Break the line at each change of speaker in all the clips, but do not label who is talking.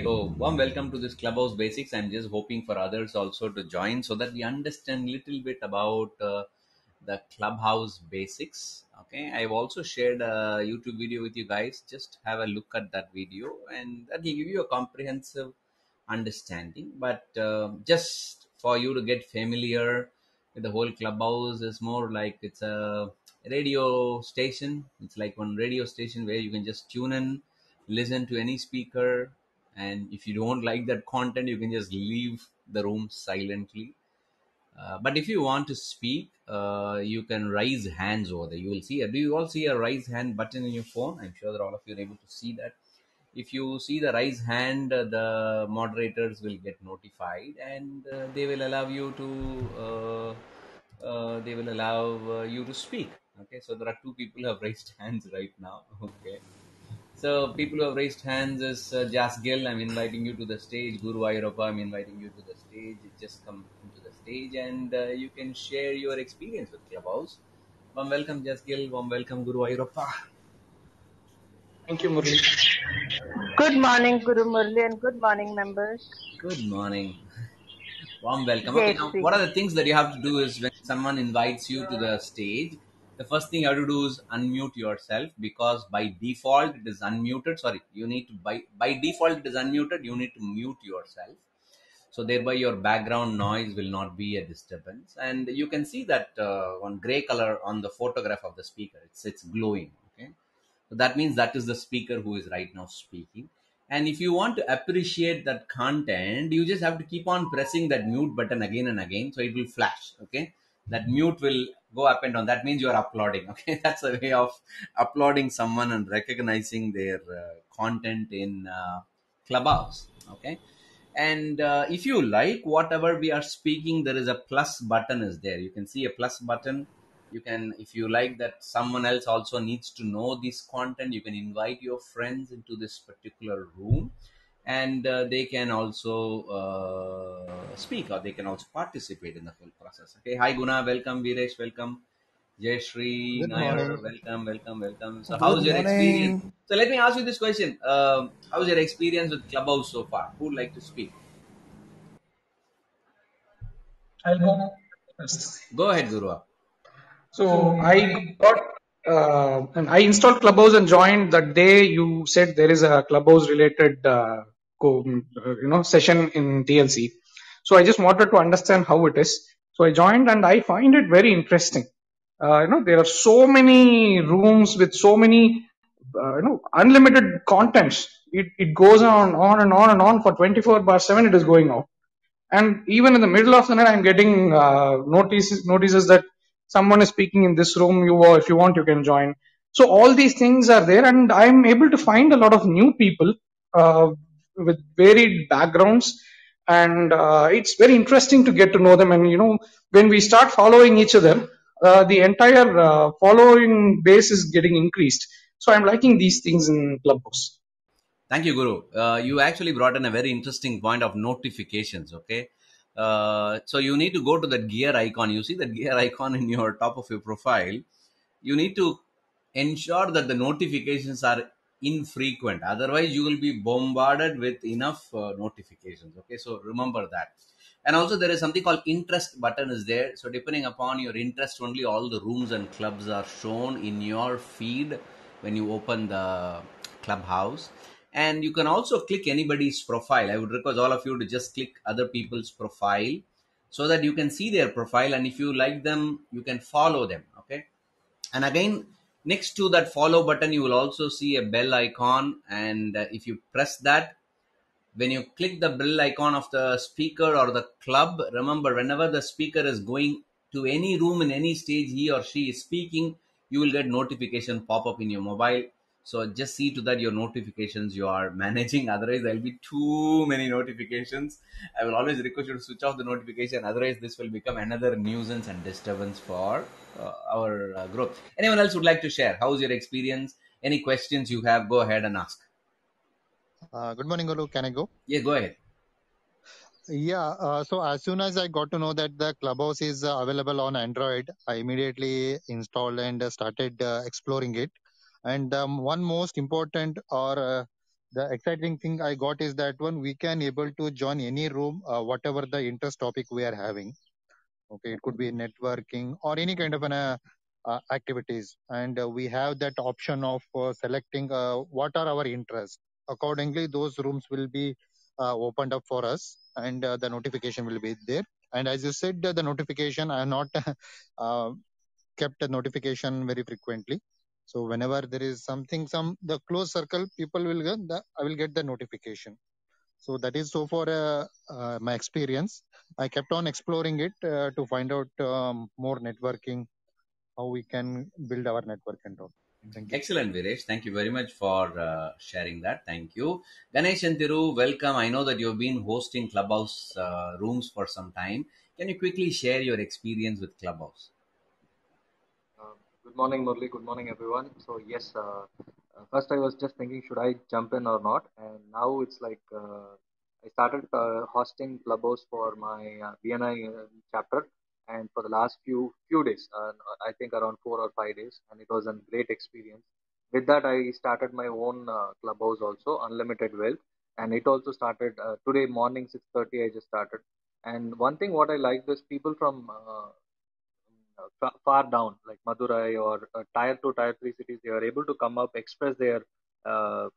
Warm welcome to this Clubhouse Basics. I'm just hoping for others also to join so that we understand a little bit about the Clubhouse Basics. Okay, I've also shared a YouTube video with you guys. Just have a look at that video, and that will give you a comprehensive understanding. But just for you to get familiar with the whole Clubhouse, is more like it's a radio station. It's like one radio station where you can just tune in, listen to any speaker, and if you don't like that content you can just leave the room silently. But if you want to speak, you can raise hands over there. You will see, do you all see a raise hand button in your phone? I'm sure that all of you are able to see that. If you see the raise hand, the moderators will get notified, and they will allow you to you to speak. Okay, so there are two people who have raised hands right now. Okay, so people who have raised hands is Jas Gill. I'm inviting you to the stage. Guru Ayurappa, I'm inviting you to the stage. Just come into the stage, and you can share your experience with Clubhouse. Warm welcome, Jas Gill. Warm welcome, Guru Ayurappa.
Thank you, Murli.
Good morning, Guru Murli, and good morning, members.
Good morning. Warm welcome. Okay,
Yes,
now what are the things that you have to do is when someone invites you to the stage, the first thing you have to do is unmute yourself, because by default it is unmuted. Sorry, you need to by default it is unmuted. You need to mute yourself, so thereby your background noise will not be a disturbance. And you can see that one gray color on the photograph of the speaker. It's glowing. Okay, so that means that is the speaker who is right now speaking. And if you want to appreciate that content, you just have to keep on pressing that mute button again and again, so it will flash. Okay, that mute will go up and down. That means you are uploading. Okay, that's a way of applauding someone and recognizing their content in Clubhouse. Okay, and if you like whatever we are speaking, there is a plus button is there. You can see a plus button. You can, if you like that someone else also needs to know this content, you can invite your friends into this particular room, and they can also speak, or they can also participate in the whole process. Okay, hi Guna, welcome. Veeresh, welcome. Jay Shri
Good
Nair,
morning.
welcome. So
Good
how's your experience?
morning.
So let me ask you this question. How's your experience with Clubhouse so far? Who would like to speak?
I'll go first.
Go ahead, Guru.
So I installed Clubhouse and joined the day you said there is a Clubhouse related session in TLC. So I just wanted to understand how it is. So I joined and I find it very interesting. There are so many rooms with so many unlimited contents. It goes on and on and on for 24/7. It is going on. And even in the middle of the night I'm getting notices that someone is speaking in this room. If you want, you can join. So all these things are there, and I'm able to find a lot of new people uh, with varied backgrounds, and it's very interesting to get to know them. And when we start following each other, the entire following base is getting increased. So I'm liking these things in Clubhouse.
Thank you, Guru. You actually brought in a very interesting point of notifications. Okay, so you need to go to that gear icon. You see that gear icon in your top of your profile. You need to ensure that the notifications are infrequent. Otherwise, you will be bombarded with enough notifications. Okay, so remember that. And also, there is something called interest button is there. So depending upon your interest, only all the rooms and clubs are shown in your feed when you open the Clubhouse. And you can also click anybody's profile. I would request all of you to just click other people's profile so that you can see their profile, and if you like them, you can follow them. Okay, and again, next to that follow button, you will also see a bell icon, and if you press that, when you click the bell icon of the speaker or the club, remember, whenever the speaker is going to any room in any stage he or she is speaking, you will get notification pop up in your mobile. So just see to that your notifications you are managing. Otherwise, there will be too many notifications. I will always request you to switch off the notification. Otherwise, this will become another nuisance and disturbance for our growth. Anyone else would like to share? How's your experience? Any questions you have, go ahead and ask.
Good morning, Guru. Can I go?
Yeah, go ahead.
Yeah. So as soon as I got to know that the Clubhouse is available on Android, I immediately installed and started exploring it. And one most important or the exciting thing I got is that one we can able to join any room, whatever the interest topic we are having. Okay, it could be networking or any kind of an activities, and we have that option of selecting what are our interests. Accordingly, those rooms will be opened up for us, and the notification will be there. And as you said, the notification I not uh, kept a notification very frequently. So whenever there is something, some the close circle people will get, I will get the notification. So that is so far my experience. I kept on exploring it to find out more networking, how we can build our network and all. Thank you.
Excellent, Viresh. Thank you very much for sharing that. Thank you. Ganesh and Thiru, welcome. I know that you've been hosting Clubhouse rooms for some time. Can you quickly share your experience with Clubhouse?
Good morning, Murli. Good morning, everyone. So yes, first I was just thinking, should I jump in or not? And now it's like I started hosting Clubhouse for my BNI chapter, and for the last few days, I think around 4 or 5 days, and it was a great experience. With that, I started my own Clubhouse also, Unlimited Wealth, and it also started today morning 6:30. I just started, and one thing what I liked is people from far down, like Madurai or tier 2, tier 3 cities, they are able to come up, express their uh,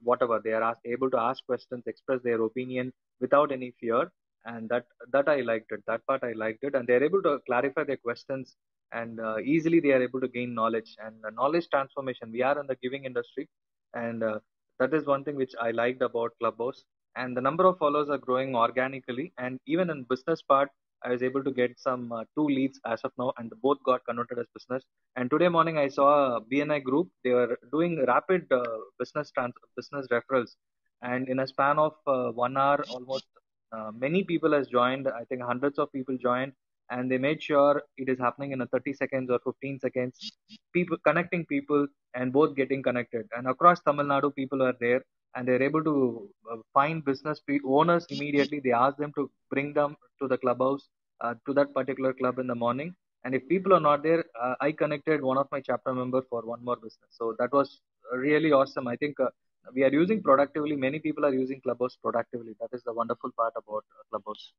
whatever they are able to ask questions, express their opinion without any fear, and that I liked it. That part I liked it, and they are able to clarify their questions, and easily they are able to gain knowledge and knowledge transformation. We are in the giving industry, and that is one thing which I liked about Clubhouse. And the number of followers are growing organically, and even in business part I was able to get some two leads as of now, and both got converted as business. And today morning, I saw a BNI group. They were doing rapid business referrals, and in a span of 1 hour, almost many people has joined. I think hundreds of people joined, and they made sure it is happening in a 30 seconds or 15 seconds. People connecting people and both getting connected. And across Tamil Nadu, people are there, and they're able to find business owners immediately. They ask them to bring them to the clubhouse, to that particular club in the morning. And if people are not there, I connected one of my chapter member for one more business. So that was really awesome. I think we are using productively. Many people are using Clubhouse productively. That is the wonderful part about Clubhouse.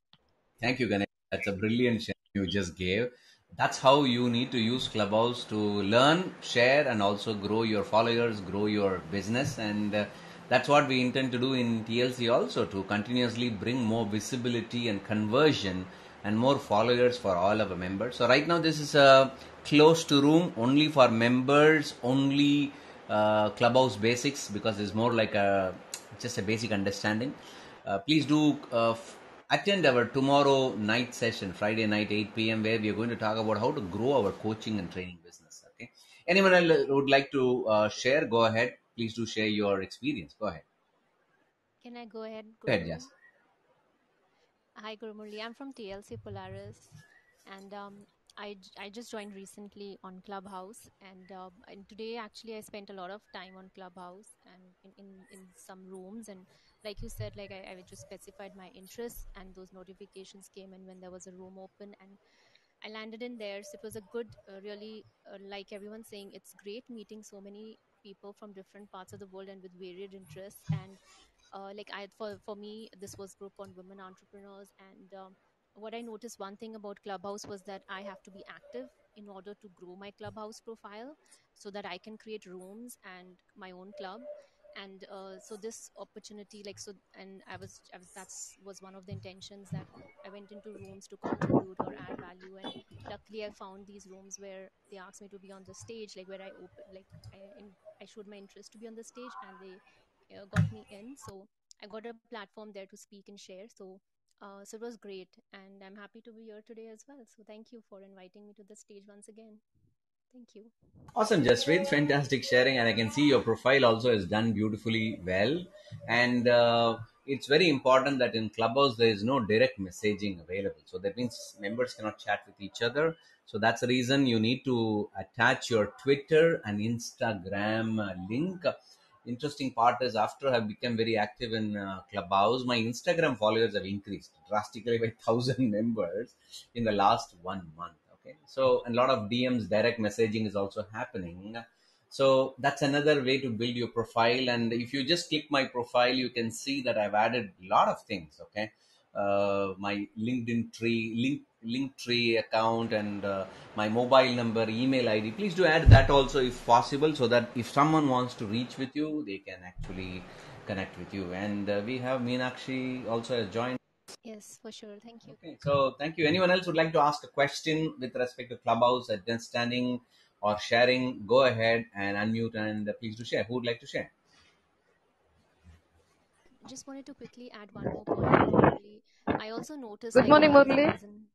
Thank you, Ganesh. That's a brilliant share you just gave. That's how you need to use Clubhouse to learn, share, and also grow your followers, grow your business. And that's what we intend to do in TLC also, to continuously bring more visibility and conversion and more followers for all of our members. So right now, this is a closed room only for members, only Clubhouse basics, because it's more like a just a basic understanding. Please do attend our tomorrow night session, Friday night 8 p.m., where we are going to talk about how to grow our coaching and training business. Okay. Anyone else would like to share? Go ahead. Please do share your experience. Go ahead.
Can I go ahead,
Go ahead,
Guru?
Jas.
Hi, Guru Murli. I'm from TLC Polaris, and I just joined recently on Clubhouse, and today actually I spent a lot of time on Clubhouse and in some rooms, and like you said, like I just specified my interests, and those notifications came in when there was a room open, and I landed in there. So it was a good, really, like everyone's saying, it's great meeting so many people from different parts of the world and with varied interests. And like for me, this was group on women entrepreneurs. And what I noticed, one thing about Clubhouse was that I have to be active in order to grow my Clubhouse profile, so that I can create rooms and my own club. And so this opportunity, like so, and I was that's was one of the intentions, that I went into rooms to contribute or add value. And luckily I found these rooms where they asked me to be on the stage, like where I open, like I showed my interest to be on the stage, and they got me in. So I got a platform there to speak and share. So it was great, and I'm happy to be here today as well. So thank you for inviting me to the stage once again. Thank you.
Awesome, Jaspreet. Fantastic sharing. And I can see your profile also is done beautifully well. And it's very important that in Clubhouse, there is no direct messaging available. So that means members cannot chat with each other. So that's the reason you need to attach your Twitter and Instagram link. Interesting part is, after I have become very active in Clubhouse, my Instagram followers have increased drastically by 1,000 members in the last 1 month. Okay, so a lot of DMs, direct messaging is also happening. So that's another way to build your profile. And if you just click my profile, you can see that I've added a lot of things. Okay, my LinkedIn link tree account, and my mobile number, email ID. Please do add that also if possible, so that if someone wants to reach with you, they can actually connect with you. And we have Meenakshi also has joined.
Yes, for sure. Thank you.
Okay, so thank you. Anyone else would like to ask a question with respect to Clubhouse, understanding or sharing? Go ahead and unmute and please do share. Who would like to share?
Just wanted to quickly add one more point, Guru Murli. I also noticed
Good
like
morning,
one of the
Murli.
reason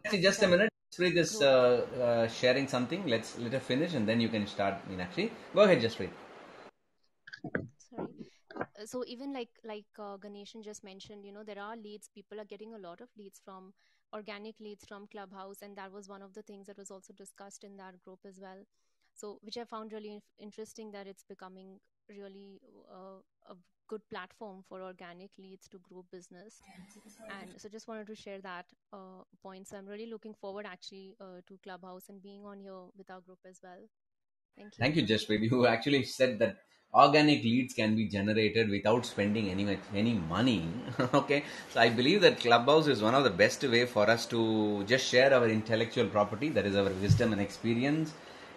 Actually, just a
that
minute. Jaspreet is
group
sharing something. Let her finish and then you can start, Meenakshi. Go ahead, Jaspreet.
sorry. So even like Ganeshan just mentioned, there are leads. People are getting a lot of leads from organic leads from Clubhouse, and that was one of the things that was also discussed in that group as well. So which I found really interesting, that it's becoming really a good platform for organic leads to grow business. And so just wanted to share that point. So I'm really looking forward actually to Clubhouse and being on here with our group as well. Thank you.
Thank you, Jaspreet. You actually said that organic leads can be generated without spending any money. Okay, so I believe that Clubhouse is one of the best way for us to just share our intellectual property, that is our wisdom and experience,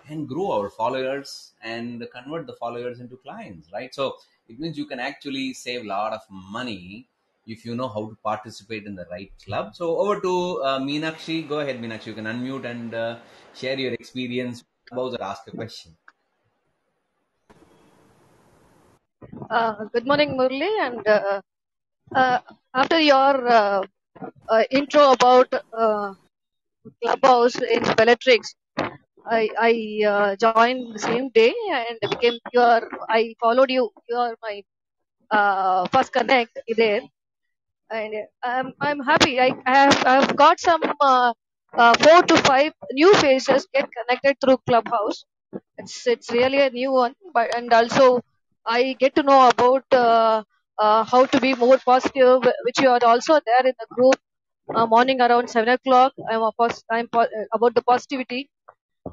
and grow our followers and convert the followers into clients. Right. So it means you can actually save a lot of money if you know how to participate in the right club. So over to Meenakshi. Go ahead, Meenakshi. You can unmute and share your experience about or ask a question.
Good morning, Murli. And uh, after your intro about Clubhouse in Bellatrix, I joined the same day and became your. I followed you. You are my first connect there, and I'm happy. I have got some 4 to 5 new faces get connected through Clubhouse. It's really a new one, but and also I get to know about how to be more positive, which you are also there in the group morning around 7 o'clock. About the positivity.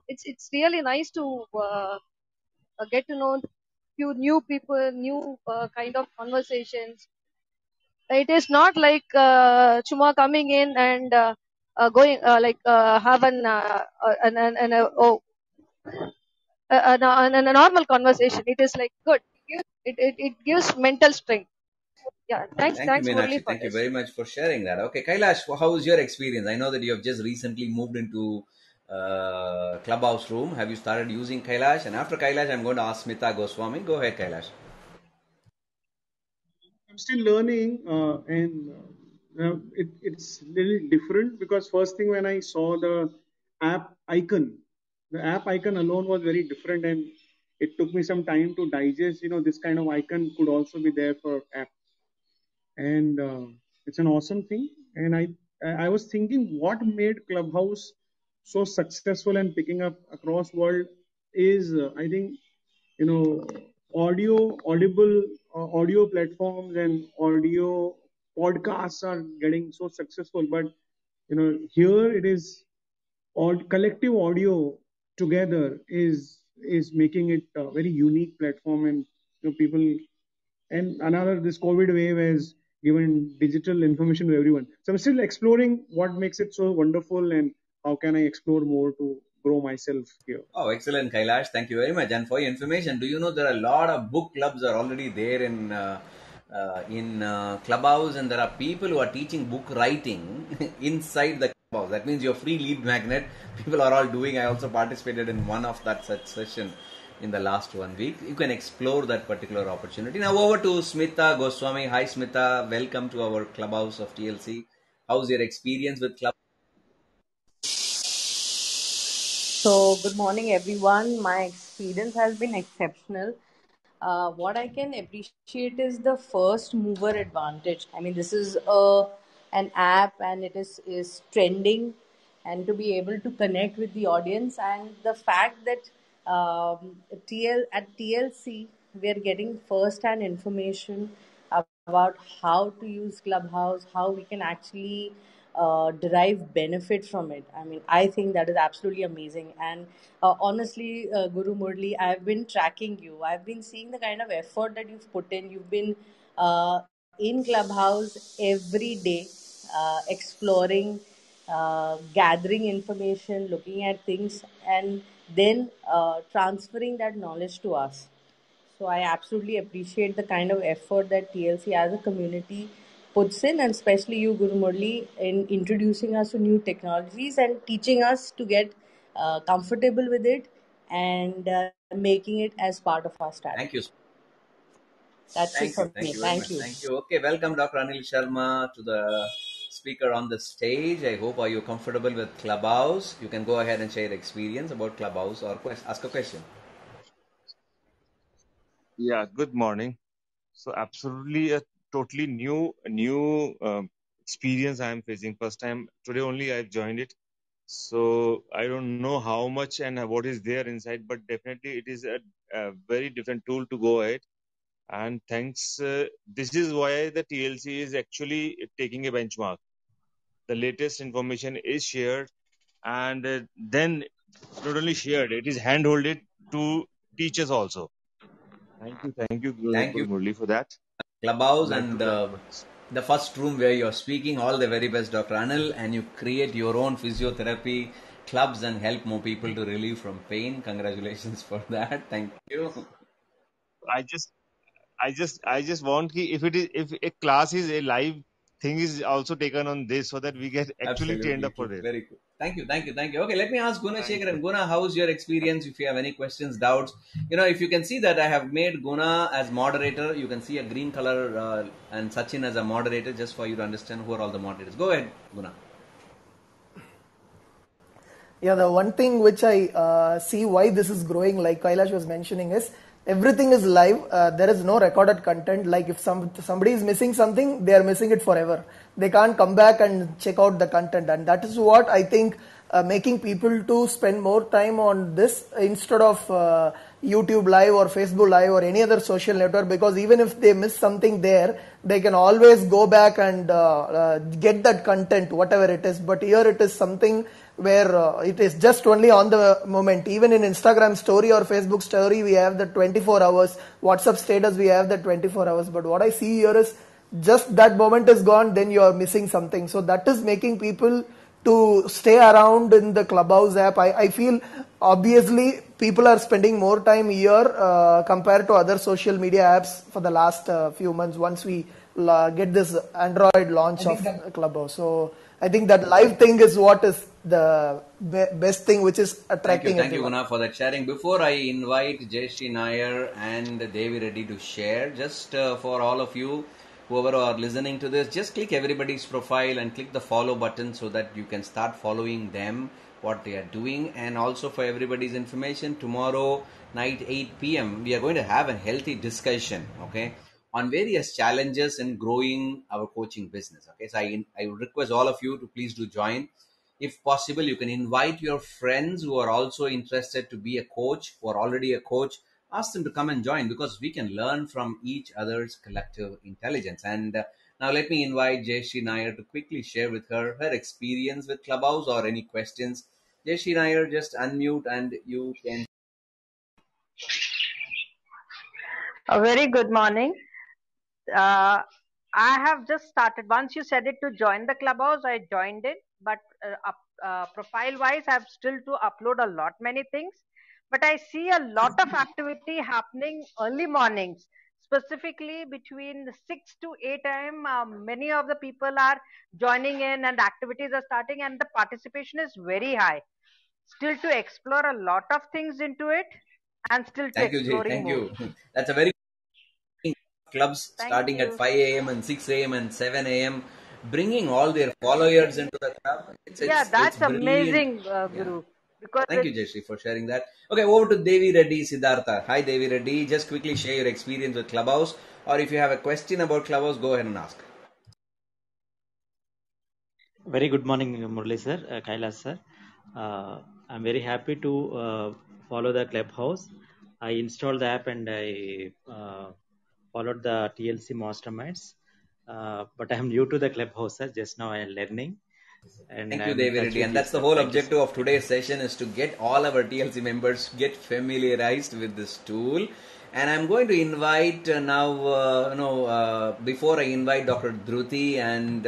It's really nice to get to know few new people, new kind of conversations. It is not like Chuma coming in and going have a normal conversation. It is like good. It gives mental strength. Yeah.
Thank you,
Thanks Murli
Meenakshi.
for
Thank you
this.
very much for sharing that. Okay, Kailash, how is your experience? I know that you have just recently moved into Clubhouse room. Have you started using Kailash? And after Kailash, I'm going to ask Smita Goswami. Go ahead, Kailash.
I'm still learning, and it's little different because first thing when I saw the app icon alone was very different, and it took me some time to digest. This kind of icon could also be there for app, and it's an awesome thing. And I was thinking what made Clubhouse so successful and picking up across world is I think you know audio platforms and audio podcasts are getting so successful, but here it is all collective audio together is making it a very unique platform, and people. And another, this COVID wave has given digital information to everyone. So I'm still exploring what makes it so wonderful and how can I explore more to grow myself here.
Oh, excellent, Kailash. Thank you very much. And for your information, do you know there are a lot of book clubs are already there in Clubhouse, and there are people who are teaching book writing inside the Clubhouse. That means your free lead magnet. People are all doing. I also participated in one of that such session in the last 1 week. You can explore that particular opportunity. Now over to Smita Goswami. Hi, Smita. Welcome to our Clubhouse of TLC. How's your experience with Club?
So, good morning, everyone. My experience has been exceptional. What I can appreciate is the first mover advantage. I mean, this is an app and it is trending, and to be able to connect with the audience, and the fact that at TLC we are getting first hand information about how to use Clubhouse, how we can actually derive benefit from it. I mean, I think that is absolutely amazing. And honestly, Guru Murli, I've been tracking you. I've been seeing the kind of effort that you've put in. You've been in Clubhouse every day, exploring, gathering information, looking at things, and then transferring that knowledge to us. So I absolutely appreciate the kind of effort that TLC as a community puts in, and especially you, Guru Murli, in introducing us to new technologies and teaching us to get comfortable with it and making it as part of our
Thank
strategy.
you.
That's it
Thank you.
from
Thank
me.
you very
Thank
much.
you.
Thank you. Okay, welcome Dr. Anil Sharma to the speaker on the stage. I hope are you comfortable with Clubhouse. You can go ahead and share experience about Clubhouse or ask a question.
Yeah, good morning. So absolutely a totally new experience I am facing. First time today only I've joined it. So I don't know how much and what is there inside, but definitely it is a very different tool to go ahead. And thanks. This is why the TLC is actually taking a benchmark. The latest information is shared, and then not only shared, it is handholded to teachers also. Thank you,
Thank you.
Guru Murli, for that.
Clubhouse
Like to
and
clap once.
the first room where you're speaking. All the very best, Dr. Anil, and you create your own physiotherapy clubs and help more people to relieve from pain. Congratulations for that. Thank you.
I just, I just want if a class is a live thing is also taken on this so that we get actually trained
Absolutely
up for
true.
this.
Very good. Thank you. Thank you. Thank you. Okay, let me ask Guna
Thank
Shekhar.
you.
And Guna, how's your experience? If you have any questions, doubts, if you can see that I have made Guna as moderator, you can see a green color and Sachin as a moderator just for you to understand who are all the moderators. Go ahead, Guna.
Yeah, the one thing which I see why this is growing, like Kailash was mentioning, is everything is live. There is no recorded content. Like if somebody is missing something, they are missing it forever. They can't come back and check out the content, and that is what I think making people to spend more time on this instead of YouTube Live or Facebook Live or any other social network. Because even if they miss something there, they can always go back and get that content, whatever it is. But here it is something where it is just only on the moment. Even in Instagram story or Facebook story, we have the 24 hours. WhatsApp status, we have the 24 hours. But what I see here is just that moment is gone, then you are missing something. So that is making people to stay around in the Clubhouse app. I feel obviously people are spending more time here compared to other social media apps for the last few months once we get this Android launch of Clubhouse. So I think that live thing is what is the best thing which is attracting
Thank you,
everyone.
Guna, for that sharing. Before I invite Jayashree Nair and Devi Reddy to share, just for all of you, whoever are listening to this, just click everybody's profile and click the follow button so that you can start following them, what they are doing. And also for everybody's information, tomorrow night 8 p.m. we are going to have a healthy discussion, okay, on various challenges in growing our coaching business. Okay, so I would request all of you to please do join. If possible, you can invite your friends who are also interested to be a coach, who are already a coach. Ask them to come and join because we can learn from each other's collective intelligence. And now let me invite Jayashree Nair to quickly share with her experience with Clubhouse or any questions. Jayashree Nair, just unmute and you can.
A very good morning. I have just started. Once you said it to join the clubhouse, I joined it. But profile-wise, I have still to upload a lot many things. But I see a lot of activity happening early mornings, specifically between 6 to 8 a.m. Many of the people are joining in, and the activities are starting, and the participation is very high. Still to explore a lot of things into it, and still to
Thank you, Jay.
exploring
Thank
more.
you. That's a very clubs
Thank
starting at
you.
5 a.m. and 6 a.m. and 7 a.m. bringing all their followers into the club.
Yeah,
It's
that's
brilliant.
amazing,
Yeah.
Guru. Because
Thank you, Jayashree, for sharing that. Okay, over to Devi Reddy Siddhartha. Hi, Devi Reddy. Just quickly share your experience with Clubhouse, or if you have a question about Clubhouse, go ahead and ask.
Very good morning, Murli sir, Kailash sir. I'm very happy to follow the Clubhouse. I installed the app and I followed the TLC masterminds. But I'm new to the Clubhouse, sir. Just now I'm learning. And
Thank you,
I'm in
Devi
touch
Reddy.
with
And
you,
that's the
sir.
whole
Thank you, sir.
objective of today's session is to get all our TLC members get familiarized with this tool. And I'm going to invite before I invite Dr. Dhruti and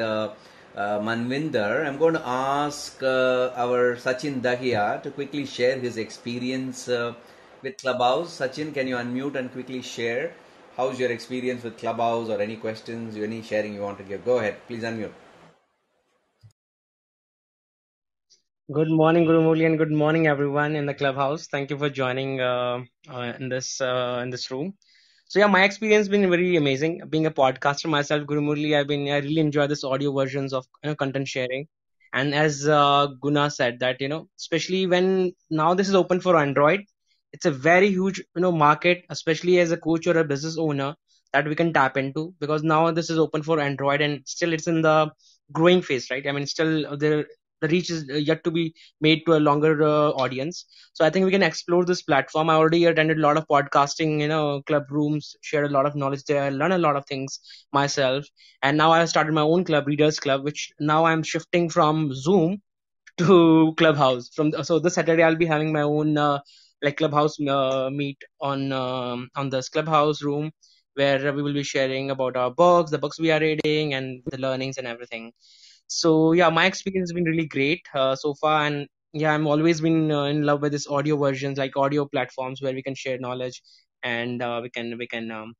Manvinder, I'm going to ask our Sachin Dahiya to quickly share his experience with Clubhouse. Sachin, can you unmute and quickly share how's your experience with Clubhouse, or any questions, any sharing you want to give? Go ahead, please unmute.
Good morning, Guru Murli, and good morning, everyone in the clubhouse. Thank you for joining in this room. So yeah, my experience has been very amazing. Being a podcaster myself, Guru Murli, I really enjoy this audio versions of content sharing. And as Guna said, that especially when now this is open for Android, it's a very huge market, especially as a coach or a business owner, that we can tap into, because now this is open for Android and still it's in the growing phase, right? I mean, still the reach is yet to be made to a longer audience. So I think we can explore this platform. I already attended a lot of podcasting club rooms, shared a lot of knowledge there, learned a lot of things myself. And now I have started my own club, Readers Club, which now I'm shifting from Zoom to Clubhouse. So this Saturday I'll be having my own like Clubhouse meet on this Clubhouse room, where we will be sharing about our books, the books we are reading, and the learnings and everything. So yeah, my experience has been really great so far. And yeah, I'm always been in love with this audio versions, like audio platforms where we can share knowledge, and we can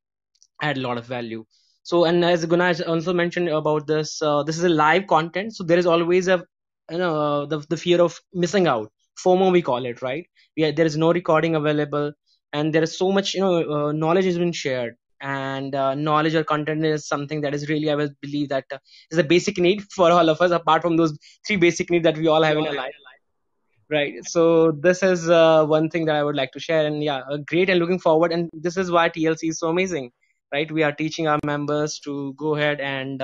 add a lot of value. So, and as Gunnar also mentioned about this, this is a live content, so there is always a the fear of missing out. FOMO we call it, right? Yeah, there is no recording available, and there is so much knowledge has been shared. And knowledge or content is something that is really, I will believe that is a basic need for all of us, apart from those three basic needs that we all have in our life, right? So this is one thing that I would like to share. And yeah, great, and looking forward. And this is why TLC is so amazing, right? We are teaching our members to go ahead and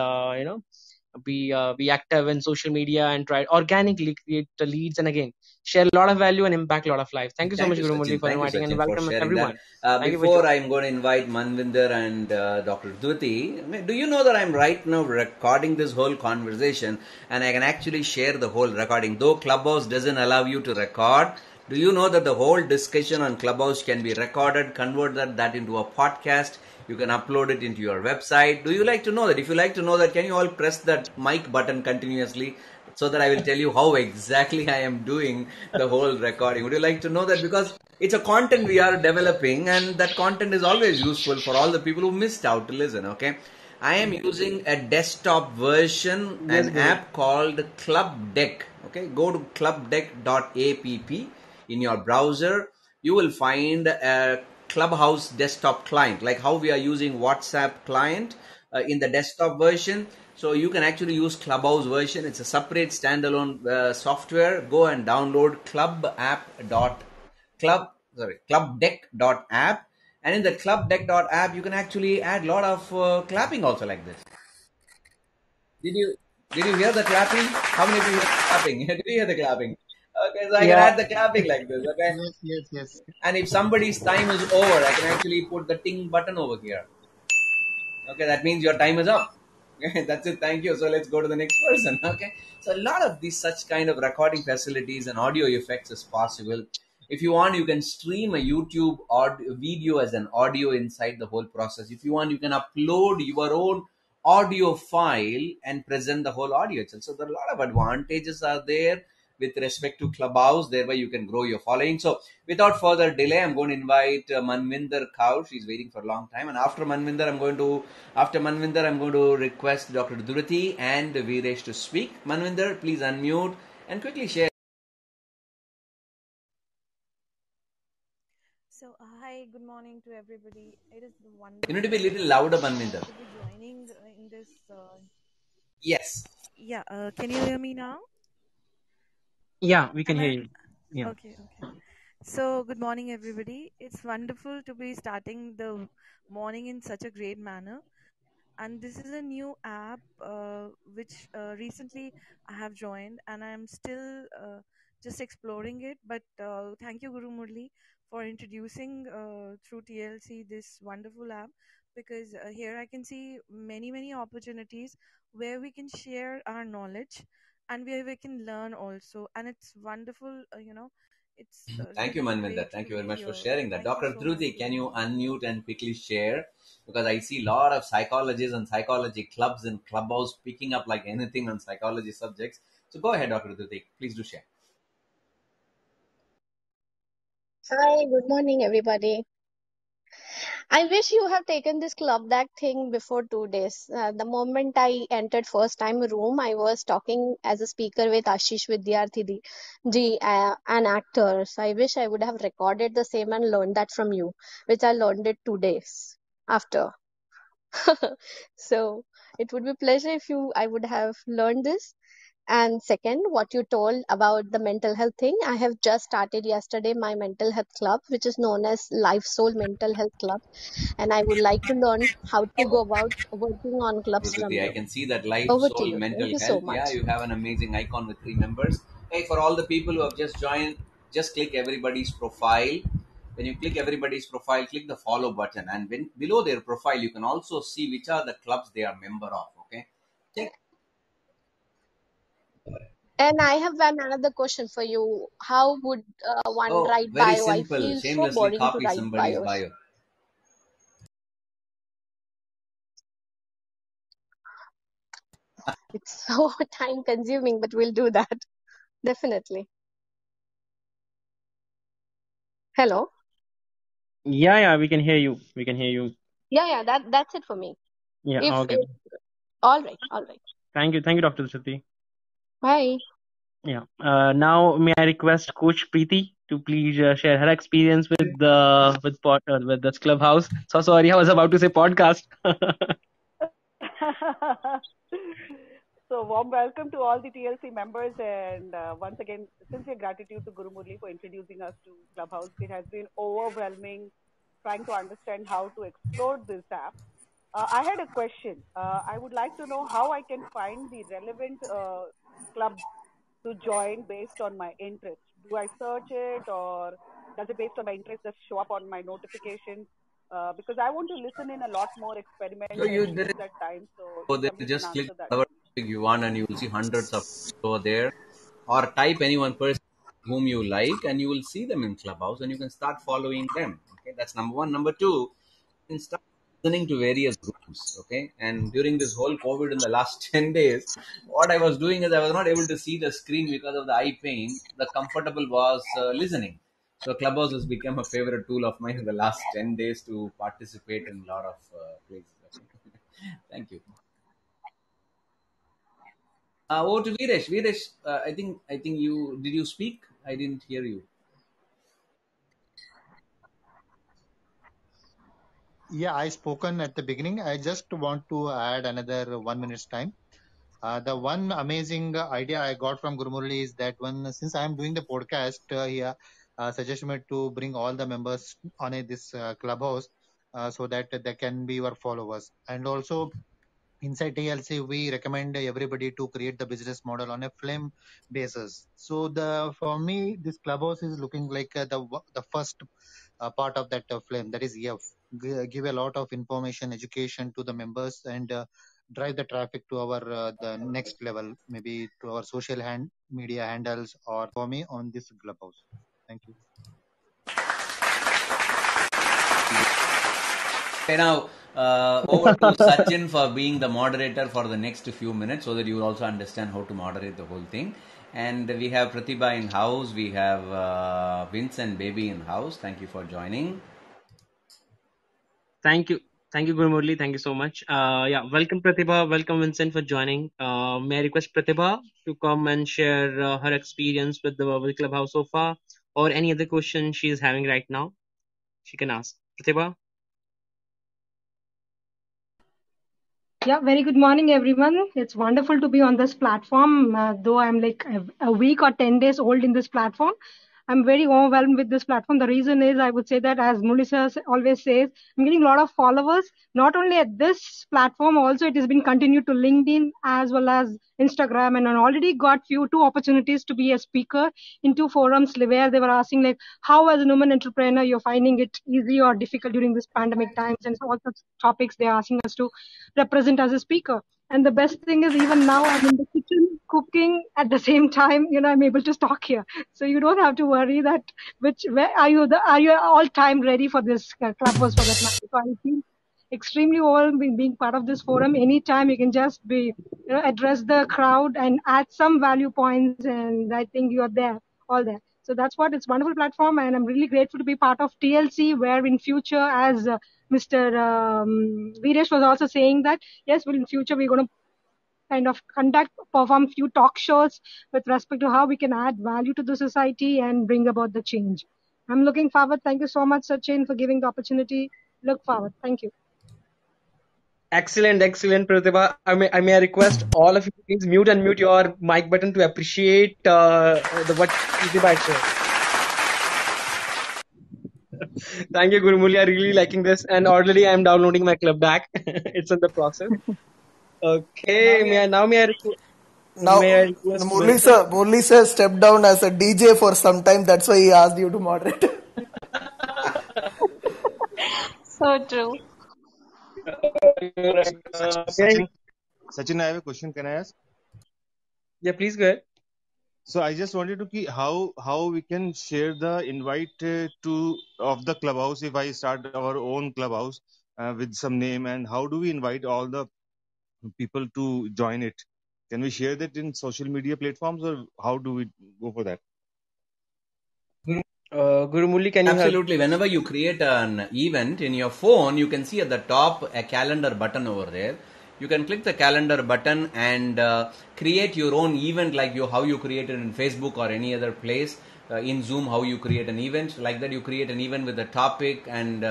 be active in social media and try organically create the leads, and again share a lot of value and impact a lot of life. Thank you so
Thank
much,
you,
Guru Murli,
Sachin.
for
Thank you,
inviting, and
Sachin, for
welcome
sharing that.
everyone. Thank you for
Before
joining.
I'm going to invite Manvinder and Dr. Dhuti, do you know that I'm right now recording this whole conversation, and I can actually share the whole recording? Though Clubhouse doesn't allow you to record, do you know that the whole discussion on Clubhouse can be recorded, convert that into a podcast? You can upload it into your website. Do you like to know that? If you like to know that, can you all press that mic button continuously, so that I will tell you how exactly I am doing the whole recording? Would you like to know that? Because it's a content we are developing, and that content is always useful for all the people who missed out to listen. Okay. I am using a desktop version,
Yes,
an
Guru.
app called Club Deck. Okay, go to clubdeck.app in your browser. You will find a Clubhouse desktop client, like how we are using WhatsApp client in the desktop version. So you can actually use Clubhouse version. It's a separate standalone software. Go and download clubdeck.app, and in the clubdeck.app you can actually add a lot of clapping also, like this. Did you did you hear the clapping? How many people hear the clapping? Did you hear the clapping? Okay, so I can
Yeah.
add the clapping like this. Okay,
Yes, yes, yes.
and if somebody's time is over, I can actually put the ting button over here. Okay, that means your time is up. Okay, that's it. Thank you. So let's go to the next person. Okay, so a lot of these such kind of recording facilities and audio effects is possible. If you want, you can stream a YouTube audio video as an audio inside the whole process. If you want, you can upload your own audio file and present the whole audio itself. So there are a lot of advantages are there with respect to Clubhouse. Thereby, you can grow your following. So without further delay, I'm going to invite Manvinder Kaur. She's waiting for a long time. And after Manvinder, I'm going to request Dr. Durati and Viresh to speak. Manvinder, please unmute and quickly share.
So, hi, good morning to everybody. It is
You need to be a
wonderful
little louder, Manvinder.
to be joining in this.
Yes.
Yeah, can you hear me now?
Yeah, we can
Am
hear
I
you. Yeah.
okay? Okay. So, good morning, everybody. It's wonderful to be starting the morning in such a great manner. And this is a new app which recently I have joined, and I'm still just exploring it. But thank you, Guru Murli, for introducing through TLC this wonderful app, because here I can see many opportunities where we can share our knowledge and we can learn also, and it's wonderful. It's
Thank you,
really
Manvinder.
great
Thank
to
you very
be
much for
here.
sharing that.
Thank you
Dr.
so much,
Dhruti, can you
Gurumurli.
unmute and quickly share? Because I see a lot of psychologists and psychology clubs and clubhouse picking up like anything on psychology subjects. So go ahead, Dr. Dhruti. Please do share.
Hi, good morning, everybody. I wish you have taken this club deck thing before 2 days. The moment I entered first time room, I was talking as a speaker with Ashish Vidyarthi ji, an actor. So I wish I would have recorded the same and learned that from you, which I learned it 2 days after. So it would be pleasure if I would have learned this. And second, what you told about the mental health thing, I have just started yesterday my mental health club, which is known as Life Soul Mental Health Club, and I would like to learn how to go about working on clubs from
Dhruti, I
you.
can see that life,
Over to
soul,
you. Thank
mental
you so
health. Yeah,
much.
you have an amazing icon with 3 members. Hey, for all the people who have just joined, just click everybody's profile. When you click everybody's profile, click the follow button, and when below their profile, you can also see which are the clubs they are member of. Okay, check.
And I have another question for you. How would one
Oh,
write
very
bio? I
simple.
feel so
Shamelessly
boring to
copy
write
somebody's
bios.
bio.
It's so time consuming, but we'll do that. Definitely. Hello?
Yeah, we can hear you. We can hear you.
Yeah, that's it for me.
Yeah, okay.
If all right.
Thank you, Dr. Dhruti.
Bye.
Yeah. Now, may I request Coach Preeti to please share her experience with this clubhouse. So sorry, I was about to say podcast.
So warm welcome to all the TLC members, and once again, sincere gratitude to Guru Murli for introducing us to Clubhouse. It has been overwhelming trying to understand how to explore this app. I had a question. I would like to know how I can find the relevant club to join based on my interest. Do I search it, or does it based on my interest just show up on my notifications? Because I want to listen in a lot more, experiment
So
and
you
use that time. So
go
if
there,
somebody can
just click
answer that,
whatever
please.
topic you want, and you will see hundreds of over there, or type any one person whom you like, and you will see them in Clubhouse, and you can start following them. Okay, that's number one. Number two, you can start listening to various rooms. Okay, and during this whole COVID in the last 10 days, what I was doing is I was not able to see the screen because of the eye pain. The comfortable was listening. So Clubhouse has become a favorite tool of mine in the last 10 days to participate in a lot of places. Okay. Thank you. Over to Viresh. Viresh, I think you did you speak? I didn't hear you.
Yeah, I spoken at the beginning. I just want to add another 1 minute's time. The one amazing idea I got from Gurumurli is that when since I am doing the podcast, he suggested me to bring all the members on this clubhouse so that they can be your followers. And also inside TLC, we recommend everybody to create the business model on a flame basis. So the for me, this clubhouse is looking like the first part of that flame. That is give a lot of information, education to the members, and drive the traffic to our the next level, maybe to our social media handles or for me on this clubhouse. Thank you.
Okay, now over to Sachin for being the moderator for the next few minutes, so that you will also understand how to moderate the whole thing. And we have Pratibha in house. We have Vince and Baby in house. Thank you for joining.
Thank you, Guru Murli. Thank you so much. Yeah, welcome Pratibha. Welcome Vincent for joining. May I request Pratibha to come and share her experience with the clubhouse so far, or any other question she is having right now? She can ask. Pratibha.
Yeah, very good morning, everyone. It's wonderful to be on this platform. Though I'm like a week or 10 days old in this platform, I'm very overwhelmed with this platform. The reason is, I would say that, as Melissa always says, I'm getting a lot of followers, not only at this platform, also it has been continued to LinkedIn as well as Instagram. And I already got two opportunities to be a speaker in two forums where they were asking, like, how as a woman entrepreneur, you're finding it easy or difficult during this pandemic times, and so all such topics they're asking us to represent as a speaker. And the best thing is, even now I'm in the kitchen cooking at the same time, I'm able to talk here. So you don't have to worry that where are you all time ready for this clubhouse for that matter. So I feel extremely overwhelmed being part of this forum. Anytime you can just address the crowd and add some value points, and I think you are there, all there. So that's what it's a wonderful platform, and I'm really grateful to be part of TLC, where in future, as Mr. Viresh was also saying that, yes, well, in future we're going to kind of perform few talk shows with respect to how we can add value to the society and bring about the change. I'm looking forward. Thank you so much, Sachin, for giving the opportunity. Look forward. Thank you.
Excellent, Pratibha. May I request all of you to please mute and mute your mic button to appreciate what Pratibha said. Thank you, Gurumuli. I'm really liking this, and already I'm downloading my club back. It's in the process. Okay, may I request?
Now, Murli sir stepped down as a DJ for some time. That's why he asked you to moderate.
So true.
Sachin, I have a question. Can I ask?
Yeah, please go ahead.
So I just wanted to see how we can share the invite of the clubhouse if I start our own clubhouse with some name, and how do we invite all the people to join it? Can we share that in social media platforms, or how do we go for that?
Gurumuli, can you
Absolutely. Whenever you create an event in your phone, you can see at the top a calendar button over there. You can click the calendar button and create your own event, like how you created in Facebook or any other place. In Zoom, how you create an event, like that you create an event with a topic, and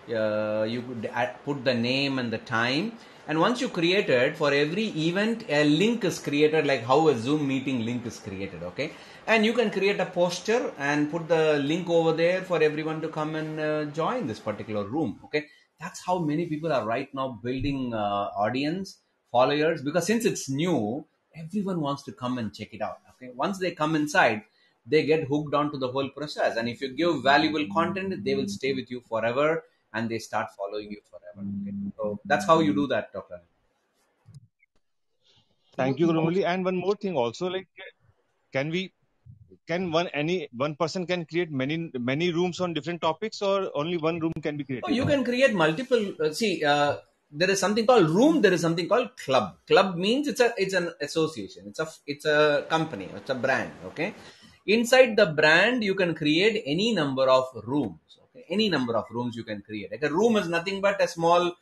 you could put the name and the time. And once you create it, for every event, a link is created, like how a Zoom meeting link is created, okay? And you can create a poster and put the link over there for everyone to come and join this particular room, okay? That's how many people are right now building audience, followers, because since it's new, everyone wants to come and check it out, okay? Once they come inside, they get hooked onto the whole process. And if you give valuable content, they will stay with you forever, and they start following you forever, okay? So that's how you do that, Dr.
Thank you, Gurumuli. And one more thing also, like, can one person can create many rooms on different topics, or only one room can be created?
Oh, you can create multiple. There is something called room. There is something called club. Club means it's an association. It's a company. It's a brand. Okay. Inside the brand, you can create any number of rooms. Okay. Any number of rooms you can create. Like a room is nothing but a small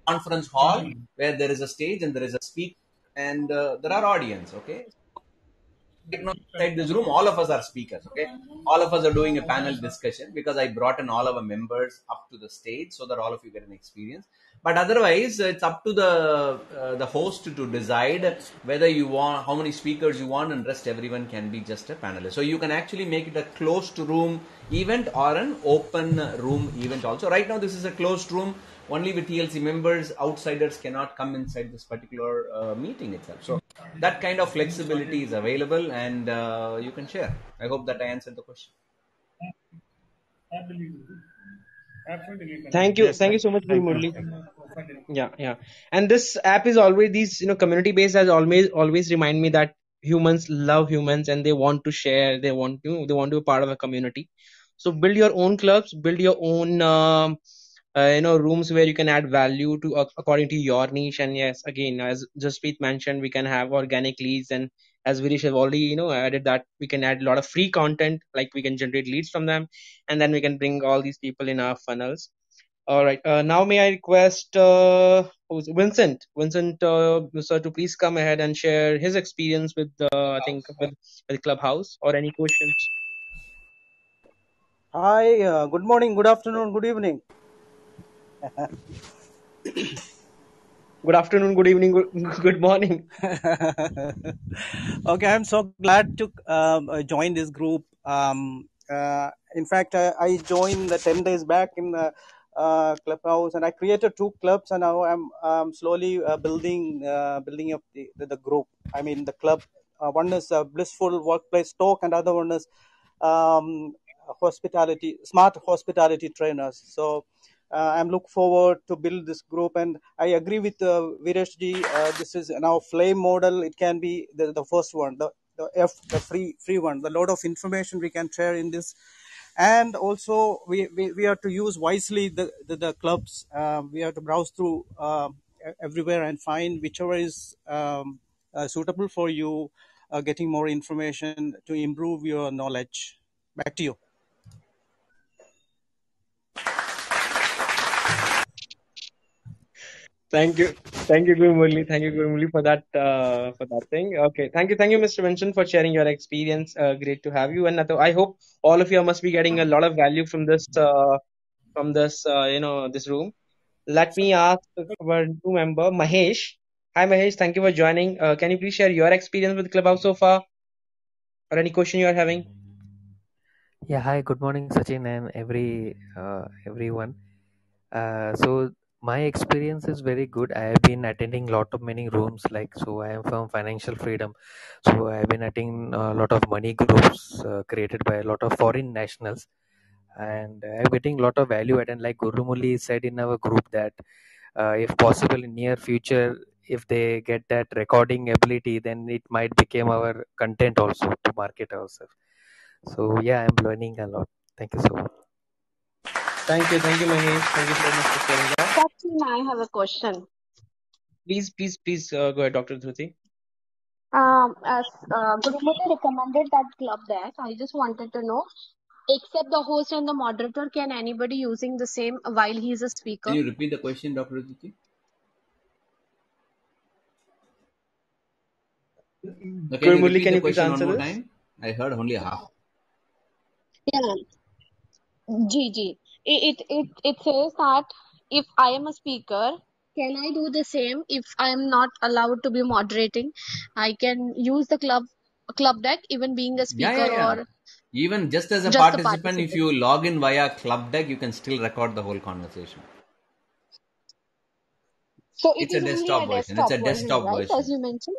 conference hall where there is a stage and there is a speaker and there are audience. Okay. Inside this room, all of us are speakers, okay? All of us are doing a panel discussion because I brought in all our members up to the stage so that all of you get an experience. But otherwise, it's up to the host to decide whether you want, how many speakers you want, and rest everyone can be just a panelist. So you can actually make it a closed room event or an open room event also. Right now, this is a closed room. Only with TLC members, outsiders cannot come inside this particular meeting itself. So that kind of flexibility is available, and you can share. I hope that I answered the question.
Absolutely. Thank you so much, Gurumuli. Yeah. And this app is always these, community based, has always remind me that humans love humans and they want to share. They want to be part of a community. So build your own clubs, build your own rooms where you can add value to according to your niche. And yes, again, as Jaspreet mentioned, we can have organic leads, and as Virish have already added that we can add a lot of free content, like we can generate leads from them, and then we can bring all these people in our funnels. All right, now may I request Vincent sir, to please come ahead and share his experience with with Clubhouse, or any questions.
Hi, good morning, good afternoon, good evening.
Good afternoon, good evening, good morning.
Okay, I'm so glad to join this group. In fact, I joined 10 days back in the Clubhouse, and I created 2 clubs, and now I'm slowly building up the group. I mean, the club. One is Blissful Workplace Talk, and other one is smart hospitality trainers. So I'm look forward to build this group, and I agree with Viresh ji. This is now flame model. It can be the first one, the free one. The lot of information we can share in this, and also we have to use wisely the clubs. We have to browse through everywhere and find whichever is suitable for you, getting more information to improve your knowledge. Back to you.
Thank you, Guru Murli. Thank you, Guru Murli, for that thing. Okay, thank you, Mr. Vincent, for sharing your experience. Great to have you, and I hope all of you must be getting a lot of value from this this room. Let me ask our new member, Mahesh. Hi, Mahesh. Thank you for joining. Can you please share your experience with Clubhouse so far, or any question you are having?
Yeah, hi, good morning, Sachin, and everyone. So my experience is very good. I have been attending lot of many rooms, so I am from Financial Freedom. So I have been attending a lot of money groups created by a lot of foreign nationals, and I am getting a lot of value add. And like Gurumuli said in our group that if possible in near future, if they get that recording ability, then it might become our content also to market ourselves. So yeah, I'm learning a lot. Thank you so much.
Thank you, Mahesh. Thank you so much for sharing that.
Sachin, I have a question.
Please, go ahead, Dr. Dhruti.
As Gurumati recommended that club deck, I just wanted to know, except the host and the moderator, can anybody using the same while he is a speaker?
Can you repeat the question, Dr. Aditi? Can you repeat the question one more time? I heard only half.
Yeah. G. It says that if I am a speaker, can I do the same if I am not allowed to be moderating? I can use the club deck even being a speaker or
even just as a
just
participant, if you log in via club deck, you can still record the whole conversation.
So
it's a desktop version. It's a desktop
right,
version,
as you mentioned.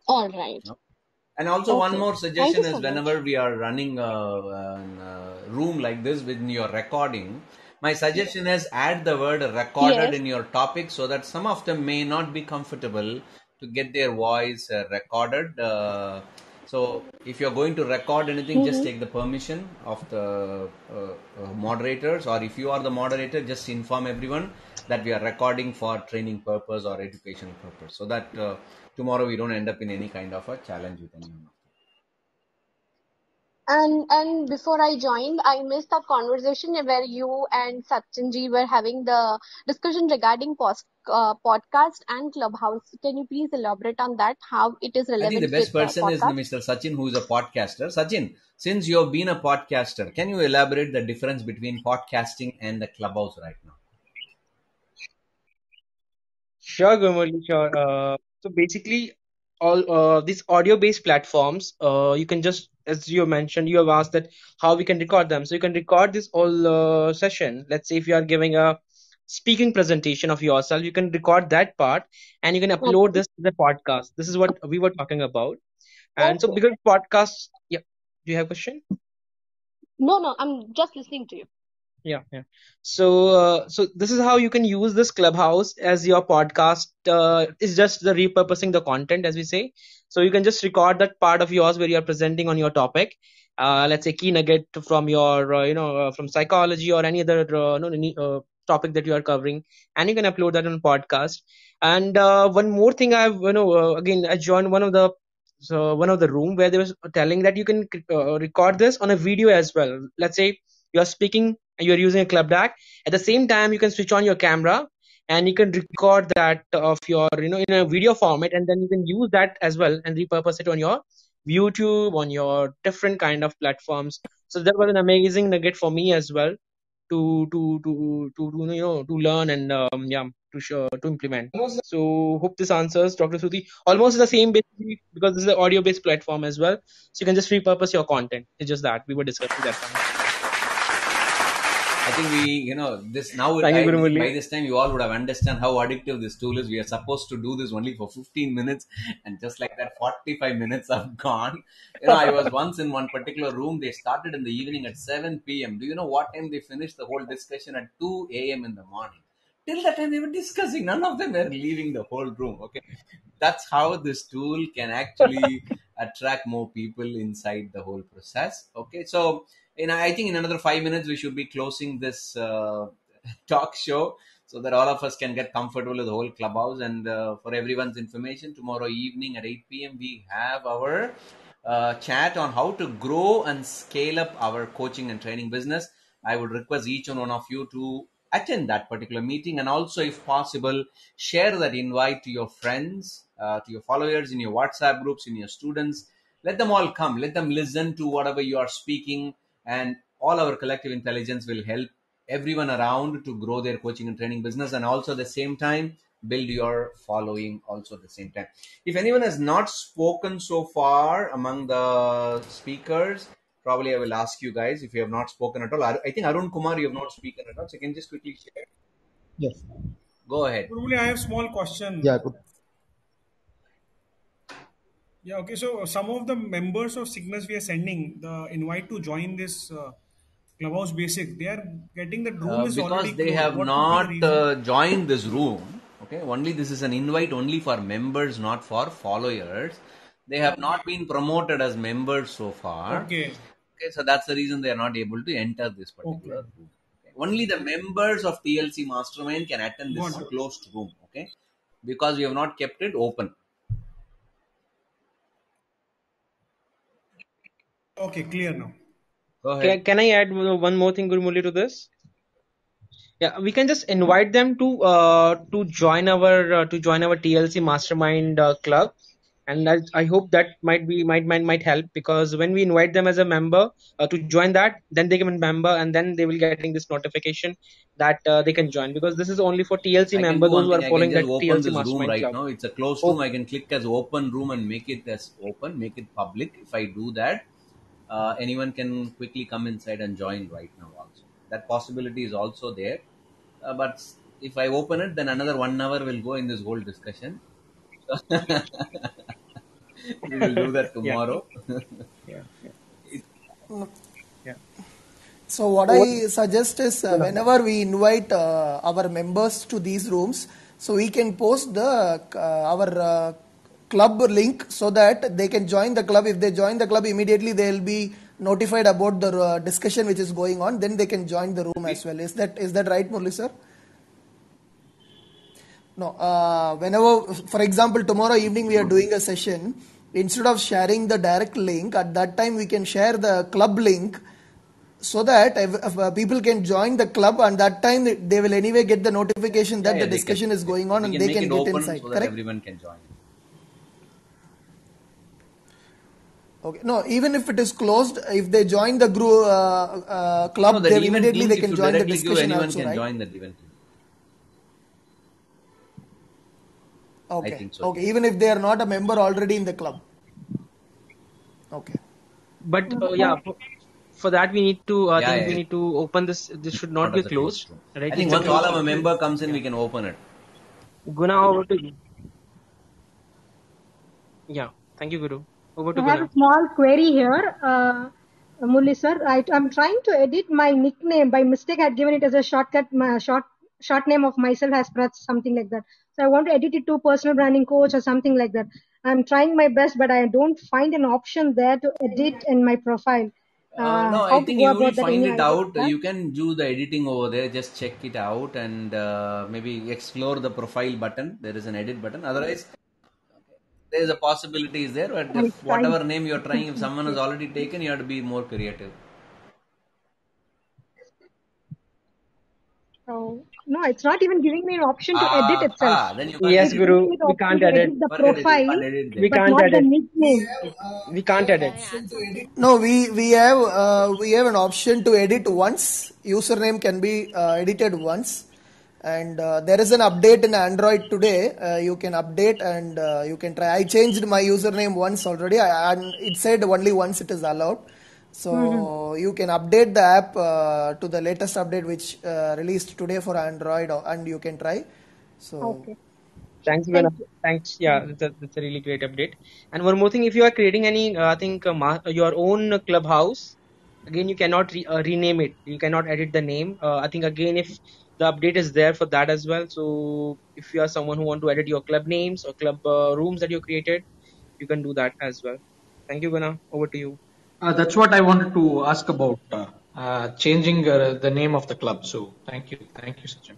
All right.
And also
Okay.
one more suggestion is
so
whenever we are running a room like this with your recording, my suggestion is add the word recorded in your topic so that some of them may not be comfortable to get their voice recorded. So if you're going to record anything, just take the permission of the moderators, or if you are the moderator, just inform everyone that we are recording for training purpose or education purpose, so that tomorrow we don't end up in any kind of a challenge with anyone.
And before I joined, I missed that conversation where you and Sachinji were having the discussion regarding podcast and Clubhouse. Can you please elaborate on that? How it is relevant?
I think the best
with
person is Mr. Sachin, who is a podcaster. Sachin, since you have been a podcaster, can you elaborate the difference between podcasting and the Clubhouse right now?
Sure, Gurmurli, sure. So basically, all these audio-based platforms, you can just, as you mentioned, you have asked that how we can record them. So you can record this whole session. Let's say if you are giving a speaking presentation of yourself, you can record that part and you can upload this to the podcast. This is what we were talking about. And so because podcasts, yeah, do you have a question?
No, I'm just listening to you.
Yeah. So this is how you can use this Clubhouse as your podcast. It's just the repurposing the content, as we say. So you can just record that part of yours where you are presenting on your topic. Let's say key nugget from your, from psychology or any other topic that you are covering, and you can upload that on podcast. And one more thing, again, I joined one of the room where they was telling that you can record this on a video as well. Let's say you are speaking and you're using a club deck. At the same time, you can switch on your camera and you can record that of your, in a video format, and then you can use that as well and repurpose it on your YouTube, on your different kind of platforms. So that was an amazing nugget for me as well to learn and to implement. So hope this answers, Dr. Sruti. Almost the same basically, because this is an audio based platform as well. So you can just repurpose your content. It's just that we were discussing that time.
I think this now.
Thank you, Guru
By
Murli.
this time, you all would have understand how addictive this tool is. We are supposed to do this only for 15 minutes, and just like that, 45 minutes have gone. I was once in one particular room. They started in the evening at 7 p.m. Do you know what time they finished the whole discussion? At 2 a.m. in the morning. Till that time, they were discussing. None of them were leaving the whole room. Okay, that's how this tool can actually attract more people inside the whole process. Okay, so I think in another 5 minutes we should be closing this talk show, so that all of us can get comfortable with the whole clubhouse. And for everyone's information, tomorrow evening at 8 p.m. we have our chat on how to grow and scale up our coaching and training business. I would request each and one of you to attend that particular meeting, and also, if possible, share that invite to your friends, to your followers in your WhatsApp groups, in your students. Let them all come. Let them listen to whatever you are speaking, and all our collective intelligence will help everyone around to grow their coaching and training business, and also at the same time build your following also at the same time. If anyone has not spoken so far among the speakers, probably I will ask you guys if you have not spoken at all. I think Arun Kumar, you have not spoken at all, so you can just quickly share.
Yes.
Go ahead.
Guru Murli, I have a small question.
Yeah, good.
Yeah, okay. So some of the members of Cygnus we are sending the invite to join this Clubhouse Basic. They are getting the room is already
Because they
closed.
have
What could be the
not
reason?
joined this room. Okay, only this is an invite only for members, not for followers. They have not been promoted as members so far.
Okay.
Okay, so that's the reason they are not able to enter this particular room. Okay. Only the members of TLC Mastermind can attend this
Got it.
closed room. Okay, because we have not kept it open.
Okay, clear now.
Go ahead.
Can I add one more thing, Guru Murli, to this? Yeah, we can just invite them to join our TLC Mastermind club, and I hope that might help, because when we invite them as a member to join that, then they become a member, and then they will getting this notification that they can join, because this is only for TLC
I can
members,
do
those
one
who
thing.
are
I can
following
just
that
open
TLC
this room
Mastermind
right
club.
now. It's a closed room. I can click as open room and make it as open, make it public. If I do that, anyone can quickly come inside and join right now also. That possibility is also there. But if I open it, then another 1 hour will go in this whole discussion. We will do that
Yeah.
tomorrow.
Yeah. Yeah.
So what I suggest is whenever we invite our members to these rooms, so we can post the our club link so that they can join the club. If they join the club, immediately they will be notified about the discussion which is going on. Then they can join the room as well. Is that right, Murli sir? No. Whenever, for example, tomorrow evening we are doing a session. Instead of sharing the direct link, at that time we can share the club link, so that if people can join the club, and that time they will anyway get the notification that the discussion is going on, and they can get inside.
So that
Correct?
everyone can join.
Okay. No, even if it is closed, if they join the group club,
No, the
then
event
immediately
link,
they
if
can
you
join the
directly give,
discussion
anyone
also,
can
right?
join that event link.
Okay.
I think so.
Okay. Even if they are not a member already in the club. Okay.
But yeah, for that we need to
Yeah.
we need to open this. This should not
Not
be
as a closed
closed,
room.
right?
I think
It's a
once all
closed
our
room.
member comes in, we can open it.
Guna, over to you. Yeah. Thank you, Guru. Over to
I have
Guna.
a small query here. Murli sir, I'm trying to edit my nickname. By mistake, I had given it as a shortcut, short name of myself has pressed something like that. So I want to edit it to personal branding coach or something like that. I'm trying my best, but I don't find an option there to edit in my profile.
No,
How
I
to
think
go
you will
about that?
find
Any
it
idea
out.
of that?
You can do the editing over there. Just check it out and maybe explore the profile button. There is an edit button. Otherwise, there is a possibility is there. But
I'll
if
try.
whatever name you are trying, if someone has already taken, you have to be more creative.
Oh, no, it's not even giving me an option to edit itself.
Then you can't
Yes,
It's
edit.
giving
Guru.
me the
We
option
can't
to
edit.
edit the
Forget it. You
profile,
can't edit
We
there.
but
can't
not the
edit.
nickname.
We can't edit.
No, we have an option to edit once. Username can be edited once, and there is an update in Android today. You can update and you can try. I changed my username once already, and it said only once it is allowed. So you can update the app to the latest update which released today for Android, and you can try. So
Okay.
Thanks,
Thank
Ivana.
you.
Thanks. Yeah, that's a really great update. And one more thing, if you are creating any, I think your own clubhouse, again you cannot rename it. You cannot edit the name. I think again if the update is there for that as well. So if you are someone who want to edit your club names or club rooms that you created, you can do that as well. Thank you, Ivana. Over to you.
That's what I wanted to ask about, changing the name of the club. So thank you, Sachin.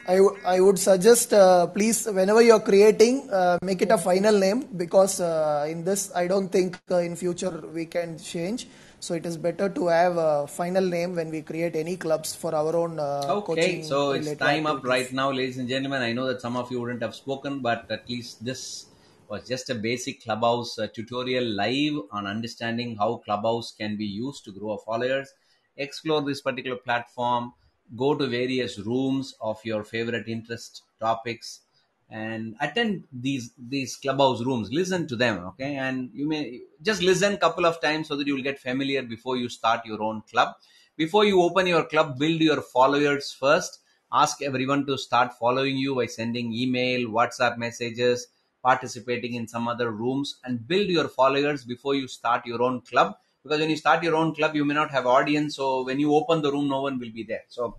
I would suggest please whenever you're creating make it a final name, because in this I don't think in future we can change. So it is better to have a final name when we create any clubs for our own
Okay,
coaching
so it's
related
time up
activities.
right now, ladies and gentlemen. I know that some of you wouldn't have spoken, but at least this was just a basic Clubhouse tutorial live on understanding how Clubhouse can be used to grow our followers. Explore this particular platform, go to various rooms of your favorite interest topics, and attend these Clubhouse rooms. Listen to them, okay? And you may just listen a couple of times so that you'll get familiar before you start your own club. Before you open your club, build your followers first. Ask everyone to start following you by sending email, WhatsApp messages, participating in some other rooms, and build your followers before you start your own club. Because when you start your own club, you may not have audience. So when you open the room, no one will be there. So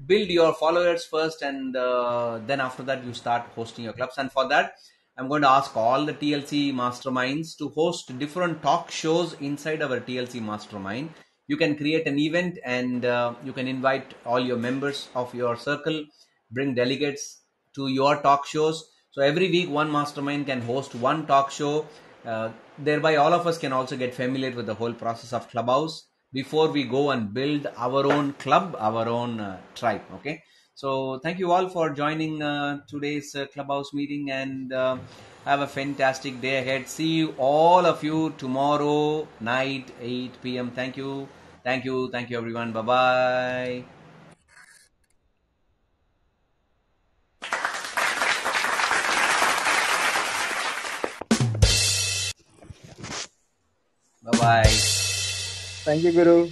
build your followers first, and then after that you start hosting your clubs. And for that, I'm going to ask all the TLC masterminds to host different talk shows inside our TLC mastermind. You can create an event, and you can invite all your members of your circle, bring delegates to your talk shows. So every week one mastermind can host one talk show. Thereby all of us can also get familiar with the whole process of Clubhouse before we go and build our own club, our own tribe. Okay, so thank you all for joining today's Clubhouse meeting, and have a fantastic day ahead. See you, all of you, tomorrow night 8 p.m. Thank you everyone. Bye bye. Bye bye.
Thank you, Guru.